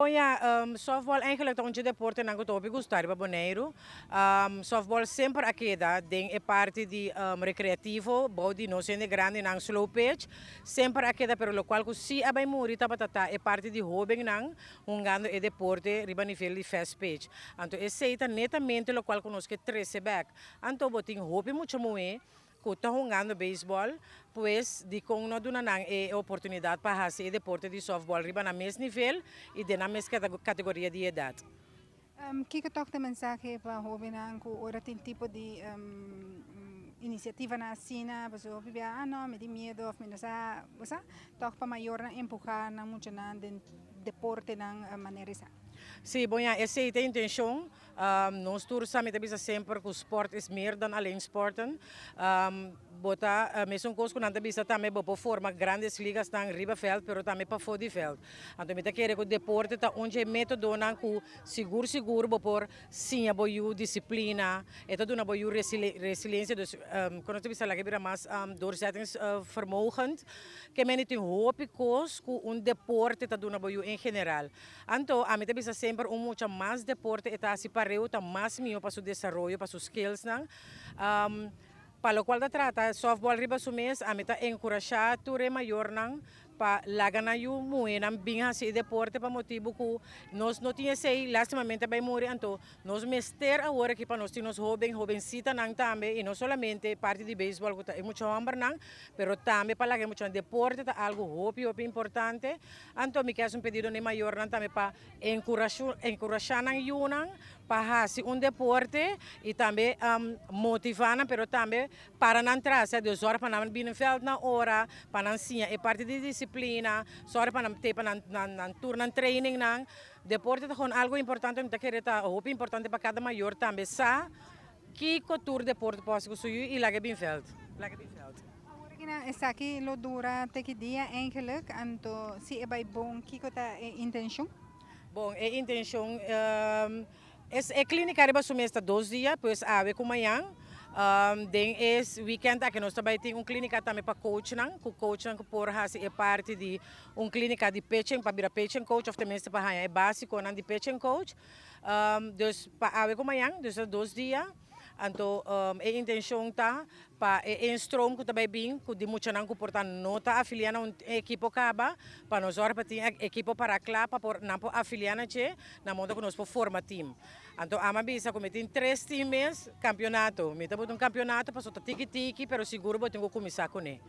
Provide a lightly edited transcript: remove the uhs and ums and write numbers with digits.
Ja, softball eigenlijk onde deporte nango topi gustar baboneiro. Softball sempre aqueda den é parte de recreativo, body no sendo grande nang slow pitch. Sempre aqueda pero lo qual si abai muri tabatata é parte de hobby nang ungando é deporte riba nível de fast pitch. Anto é seita netamente lo qual conosco 13 back. Anto botin hobby muito moe que está jogando beisebol, pois de com não duna nang é oportunidade para fazer deporte de softball riba na mesmo nível e de na mesma categoria de idade. Kika toch de mensaje para jovem que ora tem tipo de iniciativa na China, pessoa bibia não, me de medo, me não sa, você toch para maior na empurrar na muito na deporte na maneira essa. Sim, bom, essa é a intenção. Nós todos sabemos sempre que o esporte é mais do que alleen sporten. Bota, mesmo coisa que não bisa também para formar grandes ligas na Ribaveld, mas também para fora de veld. Então, me quer que o deporte está onde é método não que seguro por sim a boa disciplina, é tudo uma boa resiliência, dus quando você bisa lá que vira mais doorzettingsvermogen, que men tem hoop coisa que deporte está dando boa em geral. Então, a mim bisa sempre muito mais deporte está se pareu, está mais melhor para o desenvolvimento, para os skills não. Para o qual da trata softball riba sumes a meta encorajar ture maior nang pa laga na yu mui nang binha si deporte pa motivo ku nos no tinha sei lastimamente vai morrer anto nos mester agora que para nós temos jovencita nang tambe e não solamente parte de beisebol que é muito hambre nang pero tambe para laga muito deporte tá algo hopi importante anto me quer um pedido nem maior nang tambe pa encorajar nang yu nang para fazer deporte e também motivar, pero também para não trazer 2 horas para não vir no veld na hora, para não sim, é parte de disciplina, só para não ter para não turno training não. Deporte é algo importante, muito querer tá, hope importante para cada maior também, sa que cultura deporte pode conseguir e lá que bem veld, lá que bem veld. Essa aqui lo dura te que dia eigenlijk, anto se é bem bom, que tá intenção? Bom, a intenção é clínica riba sumesta 2 dias, pois ave com manhã. Den es weekend aqui nós também tem clínica também para coach não, que coach não que por fazer é parte de clínica de pitching para virar pitching coach, ou também se para é básico não de pitching coach. Dus para ave com manhã, dus 2 dias. Então, a intenção tá para instrum que também bem, que de muito não comportar nota afiliar na equipe acaba, para nós para ter equipe para lá para por não afiliar na che, na modo que nós por forma time. Então, a mabisa como tem 3 times campeonato, me tá campeonato para só tiki tiki, pero seguro vou ter que começar com ele.